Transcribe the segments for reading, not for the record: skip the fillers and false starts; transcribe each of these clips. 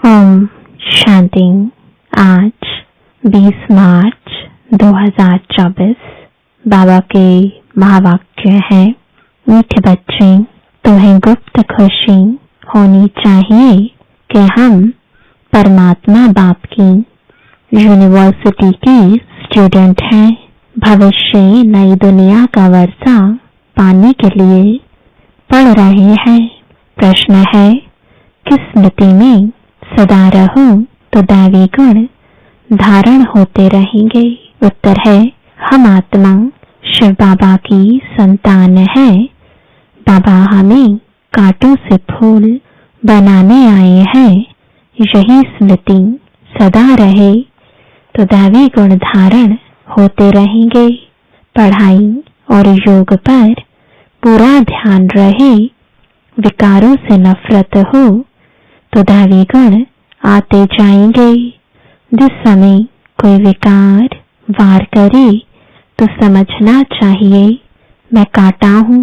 ओम शांति। आज 20 मार्च 2024 बाबा के महावाक्य है, मीठे बच्चे, तुम्हें गुप्त खुशी होनी चाहिए कि हम परमात्मा बाप की यूनिवर्सिटी के स्टूडेंट हैं। भविष्य नई दुनिया का वर्षा पाने के लिए पढ़ रहे हैं। प्रश्न है, किस स्मृति में सदा रहो तो दैवी गुण धारण होते रहेंगे। उत्तर है, हम आत्मा शिव बाबा की संतान है। बाबा हमें कांटों से फूल बनाने आए हैं। यही स्मृति सदा रहे तो दैवी गुण धारण होते रहेंगे। पढ़ाई और योग पर पूरा ध्यान रहे। विकारों से नफरत हो तो दैवी गुण आते जाएंगे। जिस समय कोई विकार वार करे तो समझना चाहिए, मैं कांटा हूँ,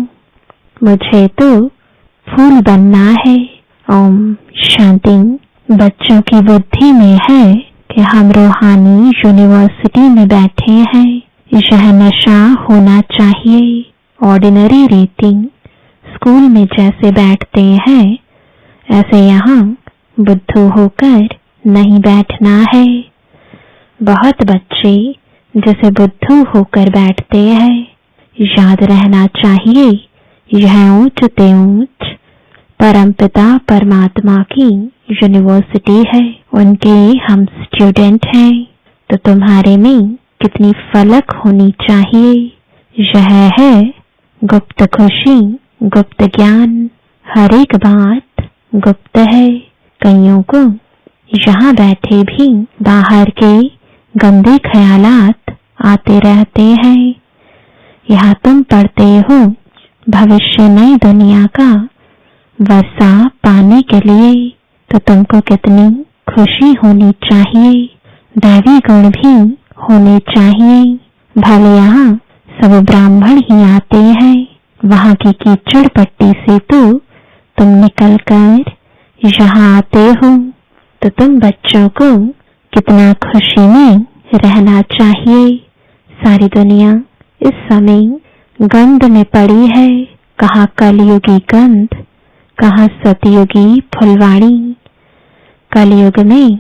मुझे तो फूल बनना है। ओम शांति। बच्चों की बुद्धि में है कि हम रूहानी यूनिवर्सिटी में बैठे हैं। यह नशा होना चाहिए। ऑर्डिनरी रीति स्कूल में जैसे बैठते हैं ऐसे यहाँ बुद्धू होकर नहीं बैठना है। बहुत बच्चे जैसे बुद्धू होकर बैठते हैं। याद रहना चाहिए, यह ऊंच ते ऊंच परमपिता परमात्मा की यूनिवर्सिटी है। उनके हम स्टूडेंट हैं, तो तुम्हारे में कितनी फलक होनी चाहिए। यह है गुप्त खुशी, गुप्त ज्ञान। हर एक बात गुप्त है। कईयों को यहाँ बैठे भी बाहर के गंदे ख्यालात आते रहते हैं। यहाँ तुम पढ़ते हो भविष्य नई दुनिया का वर्षा पाने के लिए, तो तुमको कितनी खुशी होनी चाहिए। दैवी गुण भी होने चाहिए। भले यहाँ सब ब्राह्मण ही आते हैं, वहाँ की कीचड़ पट्टी से तो तुम निकल कर यहाँ आते हो, तो तुम बच्चों को कितना खुशी में रहना चाहिए। सारी दुनिया इस समय गंध में पड़ी है। कहाँ कलयुगी गंध, कहाँ सतयुगी फुलवाड़ी। कलयुग में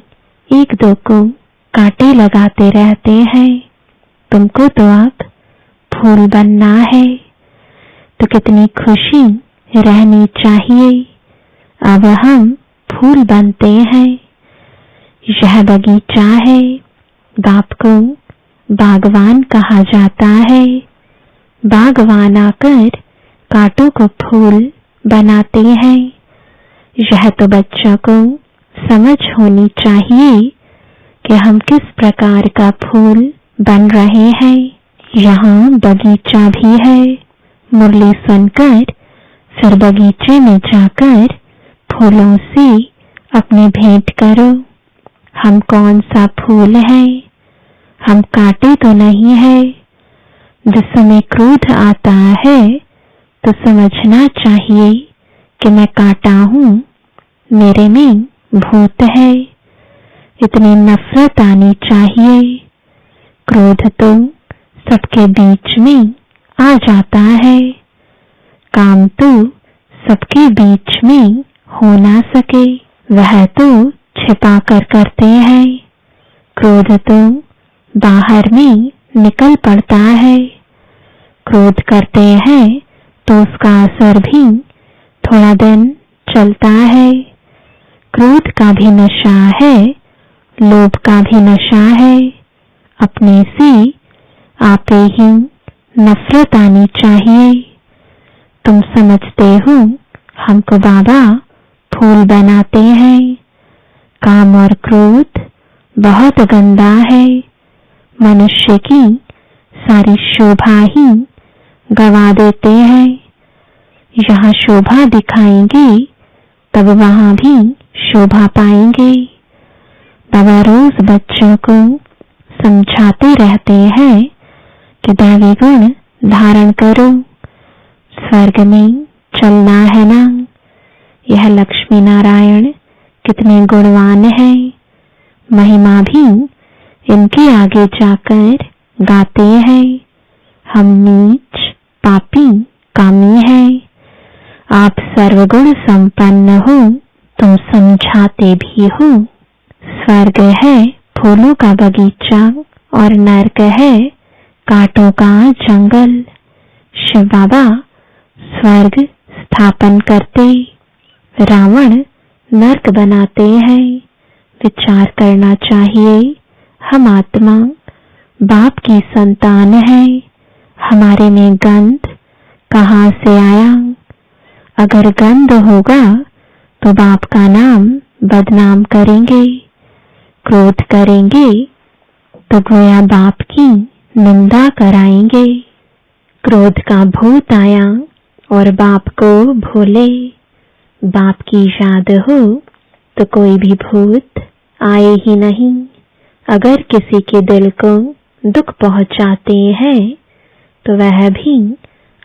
एक दो को कांटे लगाते रहते हैं। तुमको तो अब फूल बनना है, तो कितनी खुशी रहनी चाहिए। अब हम फूल बनते हैं। यह बगीचा है। बाप को बागवान कहा जाता है। बागवान आकर कांटों को फूल बनाते हैं। यह तो बच्चों को समझ होनी चाहिए कि हम किस प्रकार का फूल बन रहे हैं। यहाँ बगीचा भी है। मुरली सुनकर फिर बगीचे में जाकर फूलों से अपनी भेंट करो। हम कौन सा फूल है, हम कांटे तो नहीं है। जिस समय क्रोध आता है तो समझना चाहिए कि मैं कांटा हूँ, मेरे में भूत है। इतनी नफरत आनी चाहिए। क्रोध तो सबके बीच में आ जाता है। काम तो सबके बीच में हो ना सके, वह तो छिपा कर करते हैं। क्रोध तो बाहर में निकल पड़ता है। क्रोध करते हैं तो उसका असर भी थोड़ा दिन चलता है। क्रोध का भी नशा है, लोभ का भी नशा है। अपने से आपे ही नफरत आनी चाहिए। तुम समझते हो हमको बाबा फूल बनाते हैं। काम और क्रोध बहुत गंदा है। मनुष्य की सारी शोभा ही गवा देते हैं। यहाँ शोभा दिखाएंगे तब वहाँ भी शोभा पाएंगे। बाबा रोज बच्चों को समझाते रहते हैं कि दैवी गुण धारण करो। स्वर्ग में चलना है ना। यह लक्ष्मी नारायण कितने गुणवान हैं, महिमा भी इनके आगे जाकर गाते हैं। हम नीच पापी कामी हैं, आप सर्वगुण संपन्न हो, तुम समझाते भी हो। स्वर्ग है फूलों का बगीचा और नरक है कांटों का जंगल। शिव बाबा स्वर्ग स्थापन करते, रावण नरक बनाते हैं। विचार करना चाहिए, हम आत्मा बाप की संतान है, हमारे में गंध कहाँ से आया? अगर गंध होगा तो बाप का नाम बदनाम करेंगे, क्रोध करेंगे तो गोया बाप की निंदा कराएंगे। क्रोध का भूत आया और बाप को भूले, बाप की याद हो तो कोई भी भूत आए ही नहीं। अगर किसी के दिल को दुख पहुंचाते हैं तो वह भी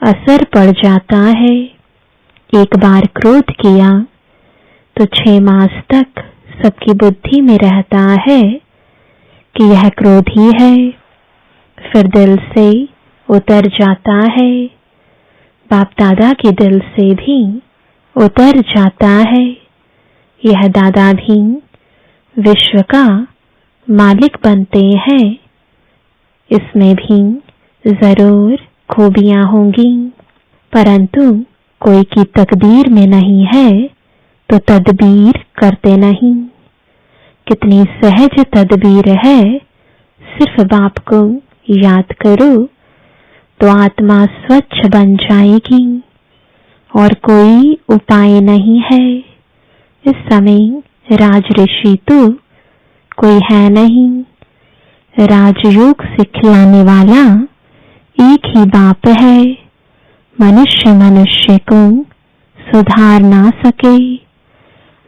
असर पड़ जाता है। एक बार क्रोध किया तो 6 मास तक सबकी बुद्धि में रहता है कि यह क्रोधी है, फिर दिल से उतर जाता है। बाप दादा के दिल से भी उतर जाता है। यह दादा भी विश्व का मालिक बनते हैं। इसमें भी जरूर खूबियां होंगी, परंतु कोई की तकदीर में नहीं है तो तदबीर करते नहीं। कितनी सहज तदबीर है, सिर्फ बाप को याद करो तो आत्मा स्वच्छ बन जाएगी और कोई उपाय नहीं है। इस समय राज ऋषि तो कोई है नहीं, राजयोग सिखलाने वाला एक ही बाप है। मनुष्य मनुष्य को सुधार ना सके,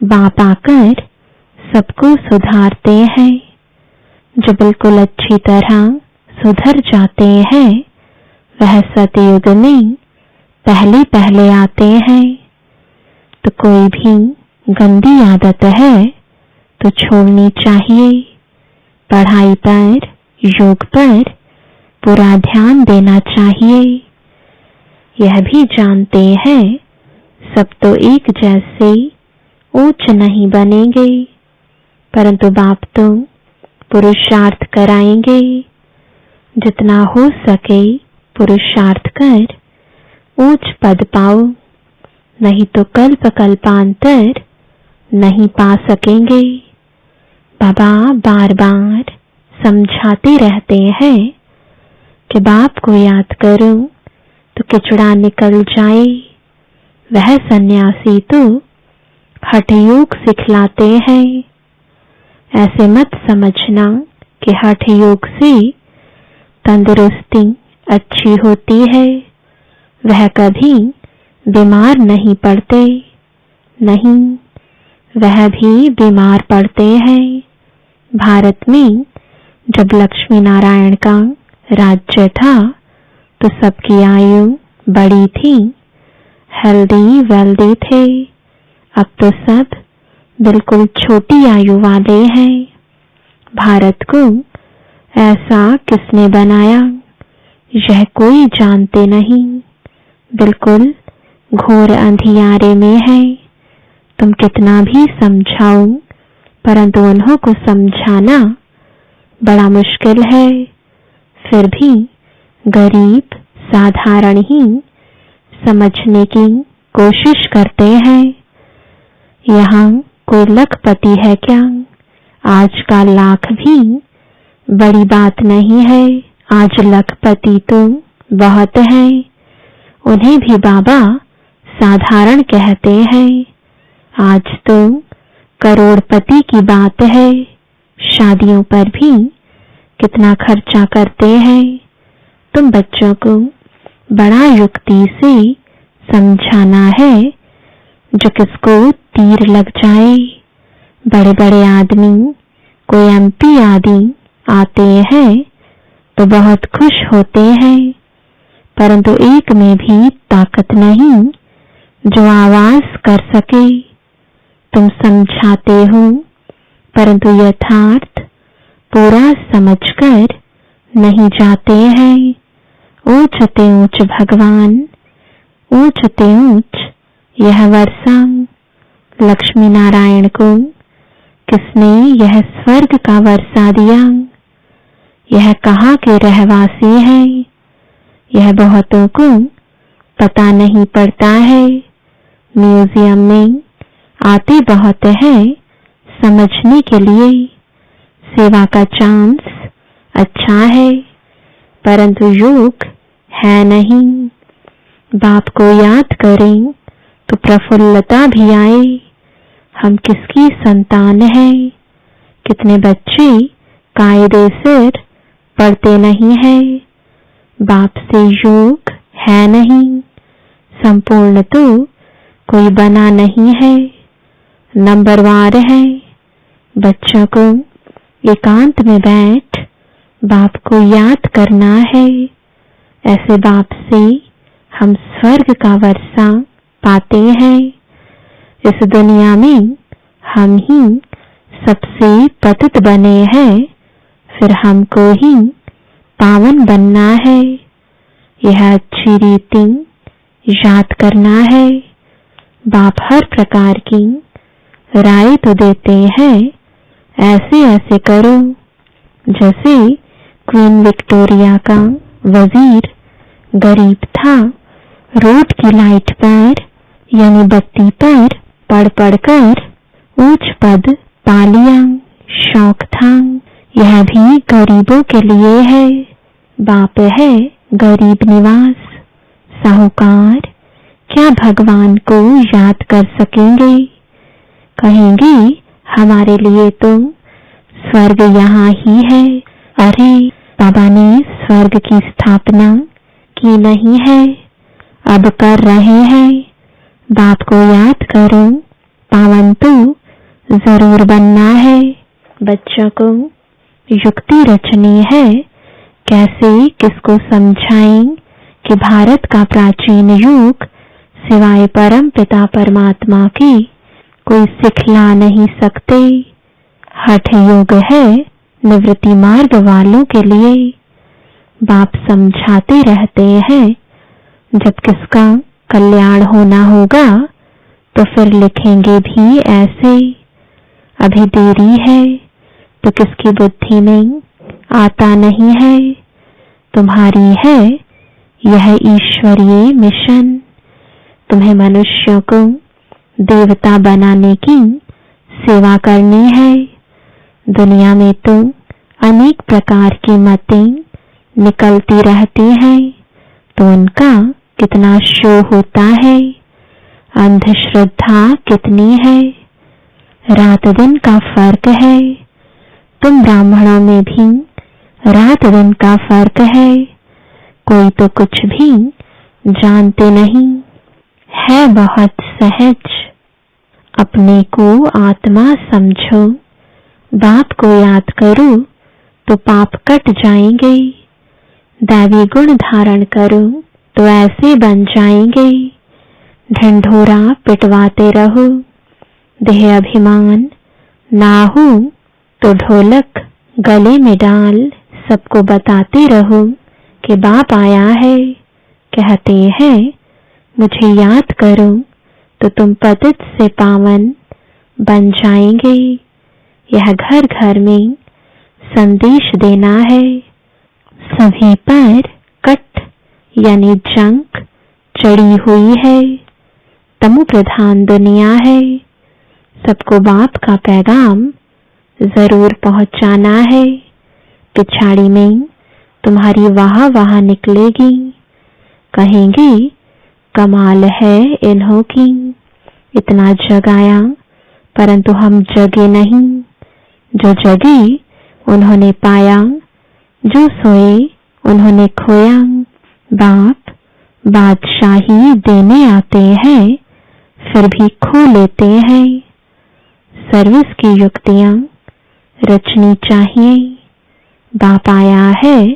बाप आकर सबको सुधारते हैं। जो बिल्कुल अच्छी तरह सुधर जाते हैं वह सतयुग में पहले पहले आते हैं। तो कोई भी गंदी आदत है तो छोड़नी चाहिए। पढ़ाई पर, योग पर पूरा ध्यान देना चाहिए। यह भी जानते हैं सब तो एक जैसे ऊंच नहीं बनेंगे, परंतु बाप तो पुरुषार्थ कराएंगे। जितना हो सके पुरुषार्थ कर ऊंच पद पाओ, नहीं तो कल्प कल्पांतर नहीं पा सकेंगे। बाबा बार बार समझाते रहते हैं कि बाप को याद करो तो किचड़ा निकल जाए। वह सन्यासी तो हठ योग सिखलाते हैं। ऐसे मत समझना कि हठ योग से तंदुरुस्ती अच्छी होती है। वह कभी बीमार नहीं पड़ते, नहीं, वह भी बीमार पड़ते हैं। भारत में जब लक्ष्मी नारायण का राज्य था तो सबकी आयु बड़ी थी, हेल्दी वेल्दी थे। अब तो सब बिल्कुल छोटी आयु वाले हैं। भारत को ऐसा किसने बनाया यह कोई जानते नहीं, बिल्कुल घोर अंधियारे में है। तुम कितना भी समझाओ परंतु उन्हों को समझाना बड़ा मुश्किल है। फिर भी गरीब साधारण ही समझने की कोशिश करते हैं। यहाँ कोई लखपति है क्या? आज का लाख भी बड़ी बात नहीं है। आज लखपति तो बहुत है, उन्हें भी बाबा साधारण कहते हैं। आज तो करोड़पति की बात है। शादियों पर भी कितना खर्चा करते हैं। तुम बच्चों को बड़ा युक्ति से समझाना है जो किसको तीर लग जाए। बड़े बड़े आदमी, कोई एमपी आदि आते हैं तो बहुत खुश होते हैं, परंतु एक में भी ताकत नहीं जो आवाज कर सके। तुम समझाते हो, परंतु यथार्थ पूरा समझकर नहीं जाते हैं। ऊंच ते ऊंच भगवान, ऊंच ते ऊंच यह वर्षा लक्ष्मी नारायण को किसने यह स्वर्ग का वर्षा दिया? यह कहाँ के रहवासी है? यह बहुतों को पता नहीं पड़ता है। म्यूजियम में आते बहुत है समझने के लिए। सेवा का चांस अच्छा है, परंतु योग है नहीं। बाप को याद करें तो प्रफुल्लता भी आए। हम किसकी संतान हैं? कितने बच्चे कायदे से पढ़ते नहीं है। बाप से योग है नहीं। संपूर्ण तो कोई बना नहीं है, नंबरवार है। बच्चों को एकांत में बैठ बाप को याद करना है। ऐसे बाप से हम स्वर्ग का वर्षा पाते हैं। इस दुनिया में हम ही सबसे पतित बने हैं, फिर हमको ही पावन बनना है। यह अच्छी रीति याद करना है। बाप हर प्रकार की राय तो देते हैं, ऐसे ऐसे करो। जैसे क्वीन विक्टोरिया का वजीर गरीब था, रोड की लाइट पर यानी बत्ती पर पढ़ पढ़कर ऊंच पद पा लिया, शौक था। यह भी गरीबों के लिए है। बाप है गरीब निवास। साहूकार क्या भगवान को याद कर सकेंगे? कहेंगे हमारे लिए तो स्वर्ग यहाँ ही है। अरे बाबा ने स्वर्ग की स्थापना की नहीं है, अब कर रहे हैं। बाप को याद करो, पावन तो जरूर बनना है। बच्चों को युक्ति रचनी है, कैसे किसको समझाएं कि भारत का प्राचीन युग सिवाय परम पिता परमात्मा के कोई सिखला नहीं सकते। हठ योग है निवृत्ति मार्ग वालों के लिए। बाप समझाते रहते हैं, जब किसका कल्याण होना होगा तो फिर लिखेंगे भी ऐसे। अभी देरी है तो किसकी बुद्धि में आता नहीं है। तुम्हारी है यह ईश्वरीय मिशन। तुम्हें मनुष्यों को देवता बनाने की सेवा करनी है। दुनिया में तो अनेक प्रकार की मतें निकलती रहती हैं, तो उनका कितना शो होता है, अंधश्रद्धा कितनी है। रात दिन का फर्क है। तुम ब्राह्मणों में भी रात दिन का फर्क है। कोई तो कुछ भी जानते नहीं है, बहुत सहज। अपने को आत्मा समझो, बाप को याद करो तो पाप कट जाएंगे। दैवी गुण धारण करो तो ऐसे बन जाएंगे। ढंढोरा पिटवाते रहो, देह अभिमान ना हो तो ढोलक गले में डाल सबको बताते रहो कि बाप आया है। कहते हैं मुझे याद करो तो तुम पतित से पावन बन जाएंगे। यह घर घर में संदेश देना है। सभी पर कट यानी जंक चढ़ी हुई है। तमो प्रधान दुनिया है। सबको बाप का पैगाम जरूर पहुंचाना है। पिछाड़ी में तुम्हारी वाह वाह निकलेगी। कहेंगे कमाल है इन्हों की, इतना जगाया परंतु हम जगे नहीं। जो जगे उन्होंने पाया, जो सोए उन्होंने खोया। बाप बादशाही देने आते हैं, फिर भी खो लेते हैं। सर्विस की युक्तियां रचनी चाहिए। बाप आया है,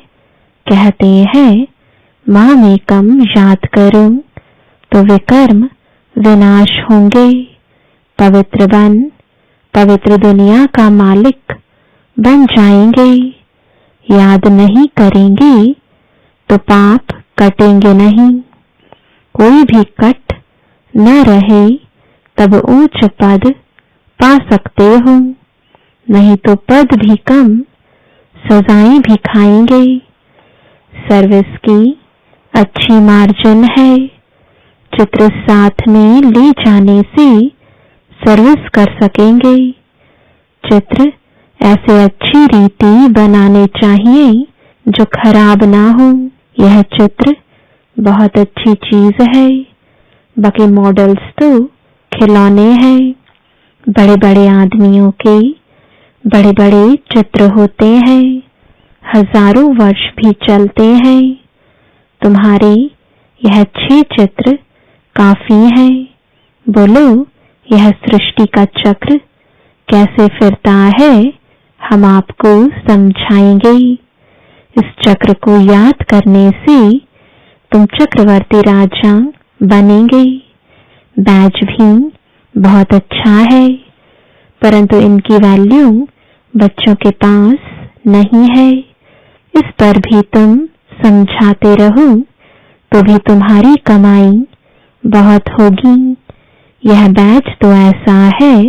कहते हैं माँ में कम याद करो तो विकर्म विनाश होंगे। पवित्र बन पवित्र दुनिया का मालिक बन जाएंगे। याद नहीं करेंगे तो पाप कटेंगे नहीं। कोई भी कट न रहे तब ऊंच पद पा सकते हो, नहीं तो पद भी कम सजाएं भी खाएंगे। सर्विस की अच्छी मार्जिन है। चित्र साथ में ले जाने से सर्विस कर सकेंगे। चित्र ऐसे अच्छी रीति बनाने चाहिए जो खराब ना हो। यह चित्र बहुत अच्छी चीज है। बाकी मॉडल्स तो खिलौने हैं। बड़े बड़े आदमियों के बड़े बड़े चित्र होते हैं, हजारों वर्ष भी चलते हैं। तुम्हारे यह 6 चित्र काफी है। बोलो, यह सृष्टि का चक्र कैसे फिरता है हम आपको समझाएंगे। इस चक्र को याद करने से तुम चक्रवर्ती राजा बनेंगे। बैज भी बहुत अच्छा है, परंतु इनकी वैल्यू बच्चों के पास नहीं है। इस पर भी तुम समझाते रहो तो भी तुम्हारी कमाई बहुत होगी। यह बैज तो ऐसा है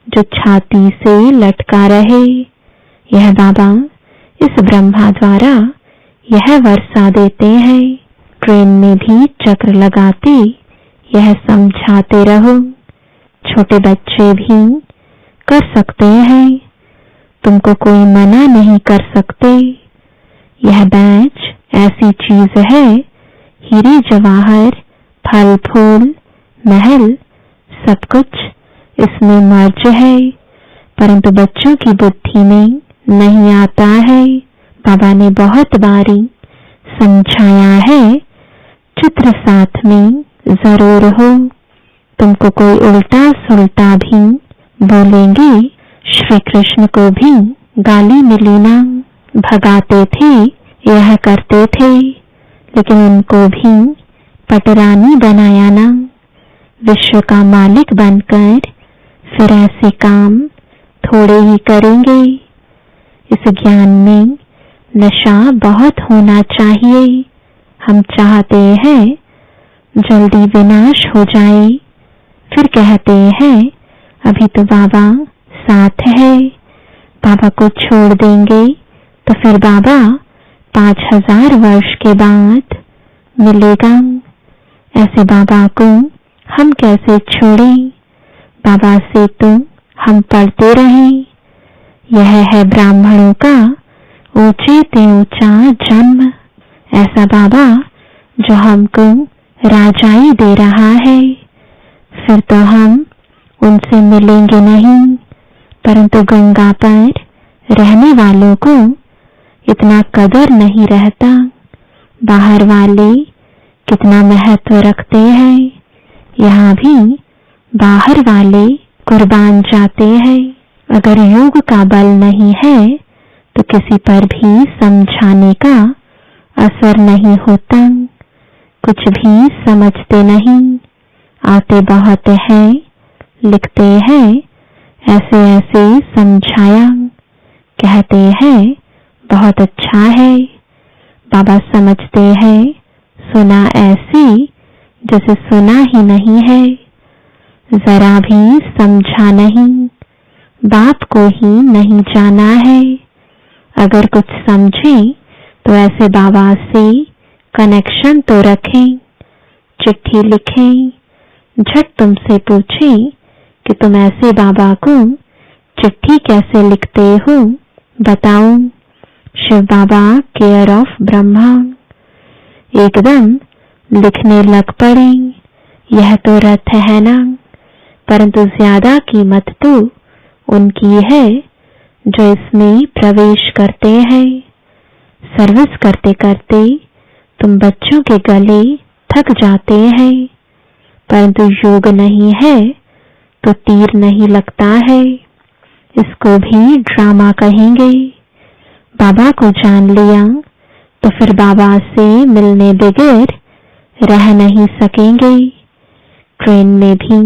जो छाती से लटका रहे। यह बाबा इस ब्रह्मा द्वारा यह वर्षा देते हैं। ट्रेन में भी चक्र लगाते यह समझाते रहो। छोटे बच्चे भी कर सकते हैं, तुमको कोई मना नहीं कर सकते। यह बैज ऐसी चीज है, हीरे जवाहर फल फूल महल सब कुछ इसमें मर्ज है, परंतु बच्चों की बुद्धि में नहीं आता है। बाबा ने बहुत बारी समझाया है, चित्र साथ में जरूर हो। तुमको कोई उल्टा सुल्टा भी बोलेंगे। श्री कृष्ण को भी गाली मिली ना, भगाते थे, यह करते थे, लेकिन उनको भी पटरानी बनाया ना। विश्व का मालिक बनकर फिर ऐसे काम थोड़े ही करेंगे। इस ज्ञान में नशा बहुत होना चाहिए। हम चाहते हैं जल्दी विनाश हो जाए, फिर कहते हैं अभी तो बाबा साथ है, बाबा को छोड़ देंगे तो फिर बाबा 5000 वर्ष के बाद मिलेगा। ऐसे बाबा को हम कैसे छोड़ें? बाबा से तो हम पढ़ते रहें। यह है ब्राह्मणों का ऊंचे से ऊंचा जन्म। ऐसा बाबा जो हमको राजाई दे रहा है, फिर तो हम उनसे मिलेंगे नहीं, परंतु गंगा पर रहने वालों को इतना कदर नहीं रहता। बाहर वाले कितना महत्व रखते हैं, यहाँ भी बाहर वाले कुर्बान जाते हैं। अगर योग का बल नहीं है तो किसी पर भी समझाने का असर नहीं होता। कुछ भी समझते नहीं, आते बहुत है, लिखते हैं, ऐसे ऐसे समझाया, कहते हैं बहुत अच्छा है। बाबा समझते हैं सुना ऐसी जैसे सुना ही नहीं है, जरा भी समझा नहीं, बाप को ही नहीं जाना है। अगर कुछ समझे तो ऐसे बाबा से कनेक्शन तो रखें, चिट्ठी लिखें, झट तुमसे पूछें कि तुम ऐसे बाबा को चिट्ठी कैसे लिखते हो, बताओ। शिव बाबा केयर ऑफ ब्रह्मा एकदम लिखने लग पड़े। यह तो रथ है ना, परंतु ज्यादा कीमत तो उनकी है जो इसमें प्रवेश करते हैं। सर्विस करते करते तुम बच्चों के गले थक जाते हैं, परंतु योग नहीं है तो तीर नहीं लगता है। इसको भी ड्रामा कहेंगे। बाबा को जान लिया तो फिर बाबा से मिलने बगैर रह नहीं सकेंगे। ट्रेन में भी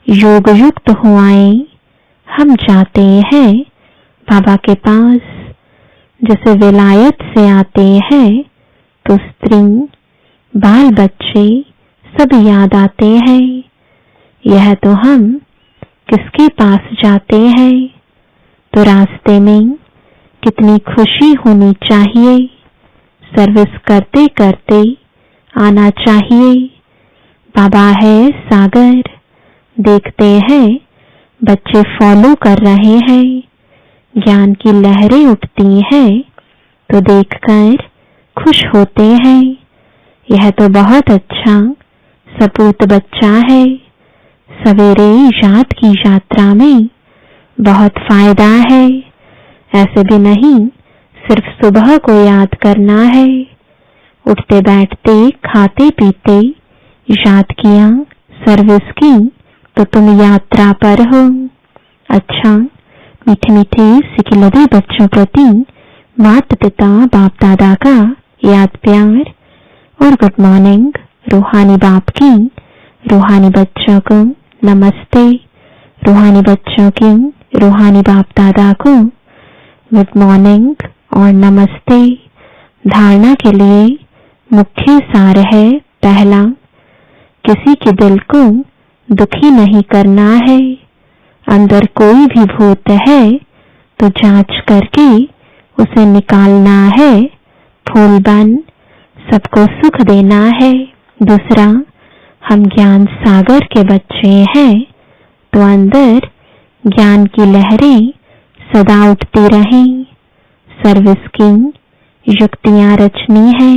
योग युक्त हो आए। हम जाते हैं बाबा के पास। जैसे विलायत से आते हैं तो स्त्री, बाल बच्चे सब याद आते हैं। यह तो हम किसके पास जाते हैं? तो रास्ते में कितनी खुशी होनी चाहिए। सर्विस करते करते आना चाहिए। बाबा है सागर, देखते हैं बच्चे फॉलो कर रहे हैं। ज्ञान की लहरें उठती हैं तो देखकर खुश होते हैं। यह तो बहुत अच्छा सपूत बच्चा है। सवेरे याद की यात्रा में बहुत फायदा है। ऐसे भी नहीं सिर्फ सुबह को याद करना है। उठते बैठते खाते पीते याद किया, सर्विस की, तो तुम यात्रा पर हो। अच्छा, मीठे मीठे सिखिलते बच्चों प्रति माता पिता बाप दादा का याद प्यार और गुड मॉर्निंग। रूहानी बाप की रूहानी बच्चों को नमस्ते। रूहानी बच्चों की रूहानी बाप दादा को गुड मॉर्निंग और नमस्ते। धारणा के लिए मुख्य सार है, पहला, किसी के दिल को दुखी नहीं करना है। अंदर कोई भी भूत है तो जांच करके उसे निकालना है। फूल बन सबको सुख देना है। दूसरा, हम ज्ञान सागर के बच्चे हैं तो अंदर ज्ञान की लहरें सदा उठती रहें। सर्विस की युक्तियां रचनी है।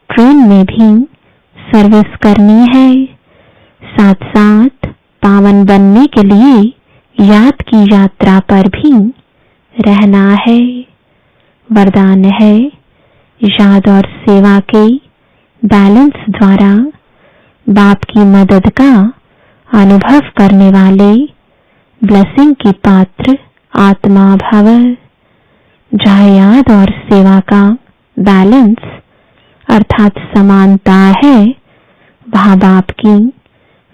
ट्रेन में भी सर्विस करनी है। साथ साथ पावन बनने के लिए याद की यात्रा पर भी रहना है। वरदान है, याद और सेवा के बैलेंस द्वारा बाप की मदद का अनुभव करने वाले ब्लेसिंग की पात्र आत्मा भव। जहाँ याद और सेवा का बैलेंस अर्थात समानता है, वहाँ बाप की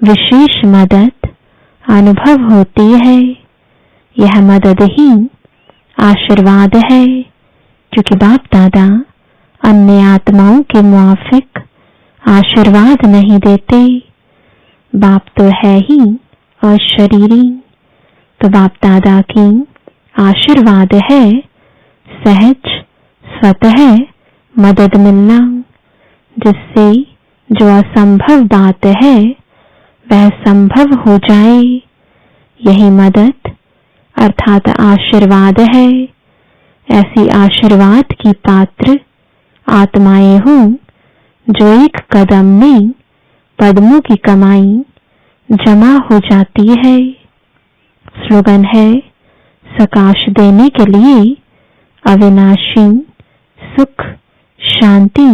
विशेष मदद अनुभव होती है। यह मदद ही आशीर्वाद है, क्योंकि बाप दादा अन्य आत्माओं के मुआफिक आशीर्वाद नहीं देते। बाप तो है ही अशरीरी, तो बाप दादा की आशीर्वाद है सहज स्वतः मदद मिलना, जिससे जो असंभव बात है वह संभव हो जाए। यही मदद अर्थात आशीर्वाद है। ऐसी आशीर्वाद की पात्र आत्माएं हों जो एक कदम में पद्मों की कमाई जमा हो जाती है। स्लोगन है, सकाश देने के लिए अविनाशी सुख, शांति